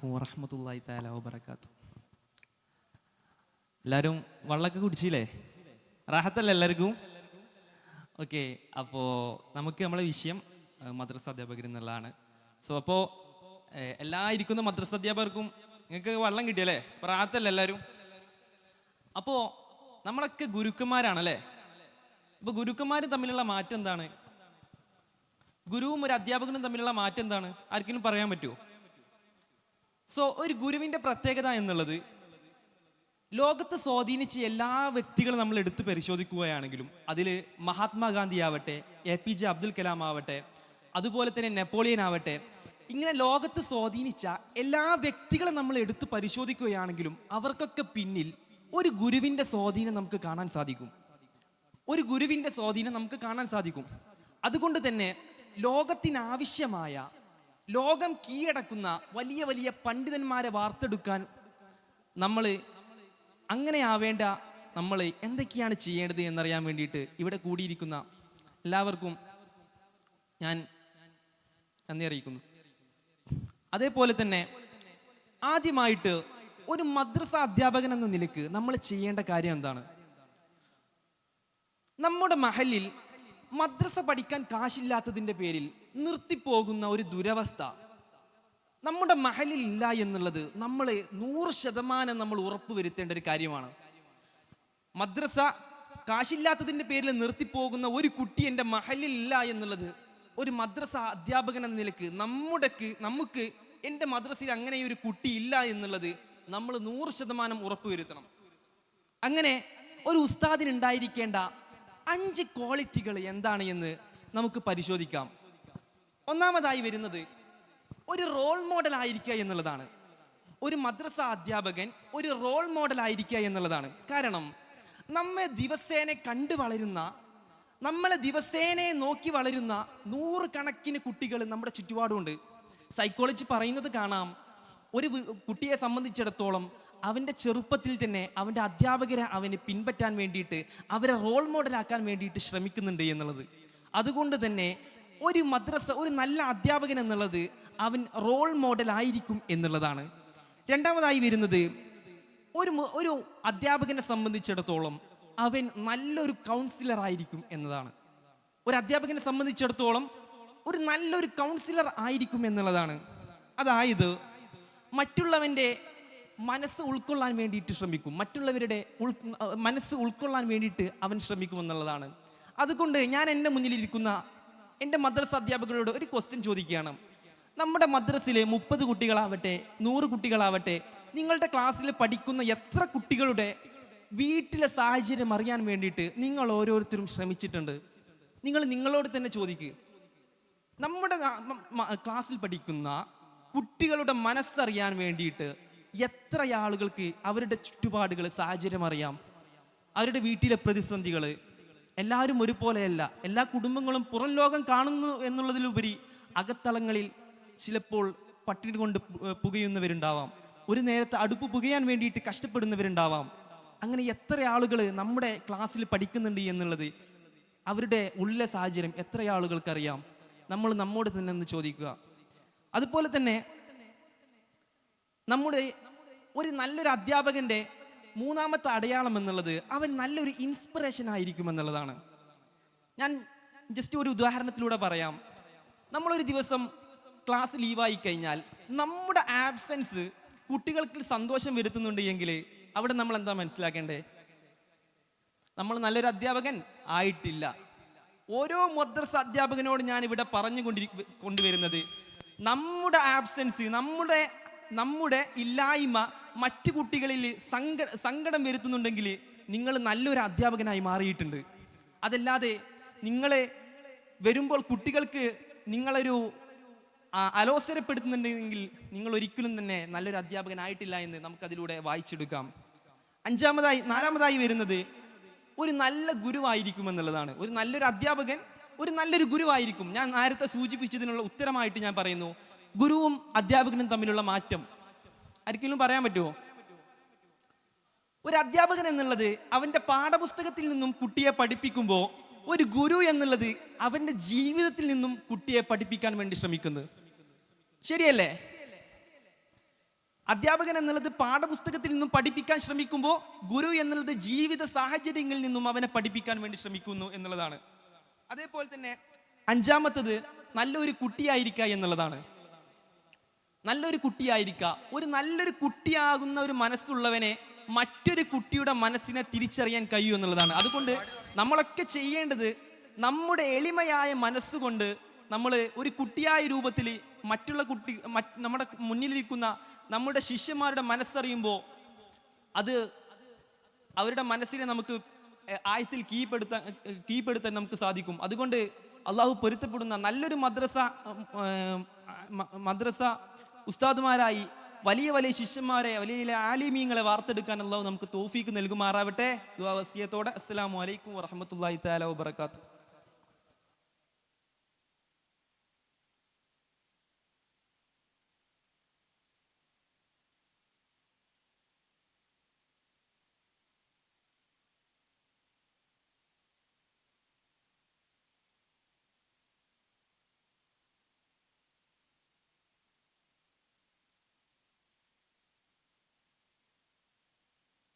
അലൈക്കും വറഹ്മത്തുള്ളാഹി തആല വബറകാതുഹു. എല്ലാവരും വെള്ളമൊക്കെ കുടിച്ചില്ലേ? റാഹത്തല്ലേ എല്ലാവർക്കും? ഓക്കെ, അപ്പോൾ നമുക്ക് നമ്മളെ വിഷയം മദ്രസ അധ്യാപകർ എന്നുള്ളതാണ്. സോ അപ്പോൾ എല്ലാ ഇരിക്കുന്ന മദ്രസ അധ്യാപകർക്കും നിങ്ങൾക്ക് വെള്ളം കിട്ടിയല്ലേ? റാഹത്തല്ലേ എല്ലാവരും? അപ്പോൾ നമ്മളൊക്കെ ഗുരുക്കന്മാരാണല്ലേ? അപ്പോൾ ഗുരുക്കന്മാരും തമ്മിലുള്ള മാറ്റം എന്താണ്? ഗുരുവും ഒരു അധ്യാപകനും തമ്മിലുള്ള മാറ്റം എന്താണ്? ആർക്കെങ്കിലും പറയാൻ പറ്റുമോ? സോ ഒരു ഗുരുവിന്റെ പ്രത്യേകത എന്നുള്ളത് ലോകത്ത് സ്വാധീനിച്ച എല്ലാ വ്യക്തികളും നമ്മൾ എടുത്ത് പരിശോധിക്കുകയാണെങ്കിലും അതിൽ മഹാത്മാഗാന്ധി ആവട്ടെ, APJ അബ്ദുൽ കലാം ആവട്ടെ, അതുപോലെ തന്നെ നെപ്പോളിയൻ ആവട്ടെ, ഇങ്ങനെ ലോകത്ത് സ്വാധീനിച്ച എല്ലാ വ്യക്തികളും നമ്മൾ എടുത്ത് പരിശോധിക്കുകയാണെങ്കിലും അവർക്കൊക്കെ പിന്നിൽ ഒരു ഗുരുവിന്റെ സ്വാധീനം നമുക്ക് കാണാൻ സാധിക്കും. ഒരു ഗുരുവിന്റെ സ്വാധീനം നമുക്ക് കാണാൻ സാധിക്കും. അതുകൊണ്ട് തന്നെ ലോകത്തിനാവശ്യമായ, ലോകം കീഴടക്കുന്ന വലിയ വലിയ പണ്ഡിതന്മാരെ വാർത്തെടുക്കാൻ അങ്ങനെ ആവേണ്ട നമ്മൾ എന്തൊക്കെയാണ് ചെയ്യേണ്ടത് എന്നറിയാൻ വേണ്ടിയിട്ട് ഇവിടെ കൂടിയിരിക്കുന്ന എല്ലാവർക്കും ഞാൻ നന്ദി അറിയിക്കുന്നു. അതേപോലെ തന്നെ ആദ്യമായിട്ട് ഒരു മദ്രസ അധ്യാപകൻ എന്ന നിലയ്ക്ക് നമ്മൾ ചെയ്യേണ്ട കാര്യം എന്താണ്? നമ്മുടെ മഹലിൽ മദ്രസ പഠിക്കാൻ കാശില്ലാത്തതിൻ്റെ പേരിൽ നിർത്തിപ്പോകുന്ന ഒരു ദുരവസ്ഥ നമ്മുടെ മഹലിൽ ഇല്ല എന്നുള്ളത് നമ്മൾ 100% നമ്മൾ ഉറപ്പുവരുത്തേണ്ട ഒരു കാര്യമാണ്. മദ്രസ കാശില്ലാത്തതിൻ്റെ പേരിൽ നിർത്തിപ്പോകുന്ന ഒരു കുട്ടി എൻ്റെ മഹലിൽ ഇല്ല എന്നുള്ളത് ഒരു മദ്രസ അധ്യാപകൻ എന്ന നിലയ്ക്ക് നമുക്ക് എൻ്റെ മദ്രസയിൽ അങ്ങനെ ഒരു കുട്ടി ഇല്ല എന്നുള്ളത് നമ്മൾ 100% ഉറപ്പുവരുത്തണം. അങ്ങനെ ഒരു ഉസ്താദിന് ഉണ്ടായിരിക്കേണ്ട 5 ക്വാളിറ്റികൾ എന്താണ് എന്ന് നമുക്ക് പരിശോധിക്കാം. ഒന്നാമതായി വരുന്നത് ഒരു റോൾ മോഡൽ ആയിരിക്കുക എന്നുള്ളതാണ്. ഒരു മദ്രസ അധ്യാപകൻ ഒരു റോൾ മോഡൽ ആയിരിക്കുക എന്നുള്ളതാണ്. കാരണം നമ്മെ ദിവസേന കണ്ടു വളരുന്ന, നമ്മളെ ദിവസേന നോക്കി വളരുന്ന 100 കണക്കിന് കുട്ടികൾ നമ്മുടെ ചുറ്റുപാടുമുണ്ട്. സൈക്കോളജി പറയുന്നത് കാണാം, ഒരു കുട്ടിയെ സംബന്ധിച്ചിടത്തോളം അവൻ്റെ ചെറുപ്പത്തിൽ തന്നെ അവൻ്റെ അധ്യാപകരെ അവന് പിൻപറ്റാൻ വേണ്ടിയിട്ട്, അവരെ റോൾ മോഡലാക്കാൻ വേണ്ടിയിട്ട് ശ്രമിക്കുന്നുണ്ട് എന്നുള്ളത്. അതുകൊണ്ട് തന്നെ ഒരു നല്ല അധ്യാപകൻ എന്നുള്ളത് അവൻ റോൾ മോഡൽ ആയിരിക്കും എന്നുള്ളതാണ്. രണ്ടാമതായി വരുന്നത് ഒരു അധ്യാപകനെ സംബന്ധിച്ചിടത്തോളം അവൻ നല്ലൊരു കൗൺസിലർ ആയിരിക്കും എന്നതാണ്. ഒരു അധ്യാപകനെ സംബന്ധിച്ചിടത്തോളം ഒരു നല്ലൊരു കൗൺസിലർ ആയിരിക്കും എന്നുള്ളതാണ്. അതായത് മറ്റുള്ളവൻ്റെ മനസ്സ് ഉൾക്കൊള്ളാൻ വേണ്ടിയിട്ട് ശ്രമിക്കും, മറ്റുള്ളവരുടെ മനസ്സ് ഉൾക്കൊള്ളാൻ വേണ്ടിയിട്ട് അവൻ ശ്രമിക്കും എന്നുള്ളതാണ്. അതുകൊണ്ട് ഞാൻ എൻ്റെ മുന്നിലിരിക്കുന്ന എൻ്റെ മദ്രസ അധ്യാപകരോട് ഒരു ക്വസ്റ്റ്യൻ ചോദിക്കുകയാണ്. നമ്മുടെ മദ്രസയിലെ 30 കുട്ടികളാവട്ടെ, 100 കുട്ടികളാവട്ടെ, നിങ്ങളുടെ ക്ലാസ്സിൽ പഠിക്കുന്ന എത്ര കുട്ടികളുടെ വീട്ടിലെ സാഹചര്യം അറിയാൻ വേണ്ടിയിട്ട് നിങ്ങൾ ഓരോരുത്തരും ശ്രമിച്ചിട്ടുണ്ട്? നിങ്ങളോട് തന്നെ ചോദിക്കുക. നമ്മുടെ ക്ലാസ്സിൽ പഠിക്കുന്ന കുട്ടികളുടെ മനസ്സറിയാൻ വേണ്ടിയിട്ട് എത്ര ആളുകൾക്ക് അവരുടെ ചുറ്റുപാടുകൾ, സാഹചര്യം അറിയാം? അവരുടെ വീട്ടിലെ പ്രതിസന്ധികൾ. എല്ലാവരും ഒരുപോലെയല്ല. എല്ലാ കുടുംബങ്ങളും പുറം ലോകം കാണുന്നു എന്നുള്ളതിലുപരി അകത്തളങ്ങളിൽ ചിലപ്പോൾ പട്ടിണി കൊണ്ട് പുകയുന്നവരുണ്ടാവാം, ഒരു നേരത്തെ അടുപ്പ് പുകയാൻ വേണ്ടിയിട്ട് കഷ്ടപ്പെടുന്നവരുണ്ടാവാം. അങ്ങനെ എത്ര ആളുകൾ നമ്മുടെ ക്ലാസ്സിൽ പഠിക്കുന്നുണ്ട് എന്നുള്ളത്, അവരുടെ ഉള്ളിലെ സാഹചര്യം എത്ര ആളുകൾക്കറിയാം? നമ്മൾ നമ്മോട് തന്നെ ഒന്ന് ചോദിക്കുക. അതുപോലെ തന്നെ ഒരു നല്ലൊരു അധ്യാപകന്റെ 3ാമത്തെ അടയാളം എന്നുള്ളത് അവൻ നല്ലൊരു ഇൻസ്പിറേഷൻ ആയിരിക്കും എന്നുള്ളതാണ്. ഞാൻ ജസ്റ്റ് ഒരു ഉദാഹരണത്തിലൂടെ പറയാം. നമ്മളൊരു ദിവസം ക്ലാസ് ലീവായി കഴിഞ്ഞാൽ നമ്മുടെ ആബ്സെൻസ് കുട്ടികൾക്ക് സന്തോഷം വരുത്തുന്നുണ്ട് എങ്കിൽ അവിടെ നമ്മൾ എന്താ മനസ്സിലാക്കേണ്ടേ? നമ്മൾ നല്ലൊരു അധ്യാപകൻ ആയിട്ടില്ല. ഓരോ മദ്രസ അധ്യാപകനോട് ഞാൻ ഇവിടെ കൊണ്ടുവരുന്നത്, നമ്മുടെ ആബ്സെൻസ്, നമ്മുടെ ഇല്ലായ്മ മറ്റു കുട്ടികളിൽ സങ്കടം വരുത്തുന്നുണ്ടെങ്കിൽ നിങ്ങൾ നല്ലൊരു അധ്യാപകനായി മാറിയിട്ടുണ്ട്. അതല്ലാതെ നിങ്ങളെ വരുമ്പോൾ കുട്ടികൾക്ക് നിങ്ങളൊരു അലോസരപ്പെടുത്തുന്നുണ്ടെങ്കിൽ നിങ്ങൾ ഒരിക്കലും തന്നെ നല്ലൊരു അധ്യാപകനായിട്ടില്ല എന്ന് നമുക്കതിലൂടെ വായിച്ചെടുക്കാം. 4ാമതായി വരുന്നത് ഒരു നല്ല ഗുരുവായിരിക്കും എന്നുള്ളതാണ്. ഒരു നല്ലൊരു അധ്യാപകൻ ഒരു നല്ലൊരു ഗുരുവായിരിക്കും. ഞാൻ നേരത്തെ സൂചിപ്പിച്ചതിനുള്ള ഉത്തരമായിട്ട് ഞാൻ പറയുന്നു, ഗുരുവും അധ്യാപകനും തമ്മിലുള്ള മാറ്റം ആർക്കെങ്കിലും പറയാൻ പറ്റുമോ? ഒരു അധ്യാപകൻ എന്നുള്ളത് അവന്റെ പാഠപുസ്തകത്തിൽ നിന്നും കുട്ടിയെ പഠിപ്പിക്കുമ്പോൾ, ഒരു ഗുരു എന്നുള്ളത് അവന്റെ ജീവിതത്തിൽ നിന്നും കുട്ടിയെ പഠിപ്പിക്കാൻ വേണ്ടി ശ്രമിക്കുന്നത്. ശരിയല്ലേ? അധ്യാപകൻ എന്നുള്ളത് പാഠപുസ്തകത്തിൽ നിന്നും പഠിപ്പിക്കാൻ ശ്രമിക്കുമ്പോൾ ഗുരു എന്നുള്ളത് ജീവിത സാഹചര്യങ്ങളിൽ നിന്നും അവനെ പഠിപ്പിക്കാൻ വേണ്ടി ശ്രമിക്കുന്നു എന്നുള്ളതാണ്. അതേപോലെ തന്നെ അഞ്ചാമത്തത് നല്ലൊരു കുട്ടിയായിരിക്കുക എന്നുള്ളതാണ്. നല്ലൊരു കുട്ടിയായിരിക്കുക. ഒരു നല്ലൊരു കുട്ടിയാകുന്ന ഒരു മനസ്സുള്ളവനെ മറ്റൊരു കുട്ടിയുടെ മനസ്സിനെ തിരിച്ചറിയാൻ കഴിയും എന്നുള്ളതാണ്. അതുകൊണ്ട് നമ്മളൊക്കെ ചെയ്യേണ്ടത് നമ്മുടെ എളിമയായ മനസ്സുകൊണ്ട് നമ്മൾ ഒരു കുട്ടിയായ രൂപത്തിൽ മറ്റുള്ള നമ്മുടെ മുന്നിലിരിക്കുന്ന നമ്മുടെ ശിഷ്യന്മാരുടെ മനസ്സറിയുമ്പോൾ അത് അവരുടെ മനസ്സിനെ നമുക്ക് ആയത്തിൽ കീഴ്പ്പെടുത്താൻ നമുക്ക് സാധിക്കും. അതുകൊണ്ട് അള്ളാഹു പൊരുത്തപ്പെടുന്ന നല്ലൊരു മദ്രസ ഉസ്താദുമാരായി വലിയ വലിയ ശിഷ്യന്മാരെ, വലിയ വലിയ ആലിമീങ്ങളെ വാർത്തെടുക്കാൻ അള്ളാഹു നമുക്ക് തൗഫീക്ക് നൽകുമാറാവട്ടെ. ദുആ വസിയത്തോടെ അസ്സലാമു അലൈക്കും വറഹ്മത്തുള്ളാഹി തആല വബറകാതുഹു.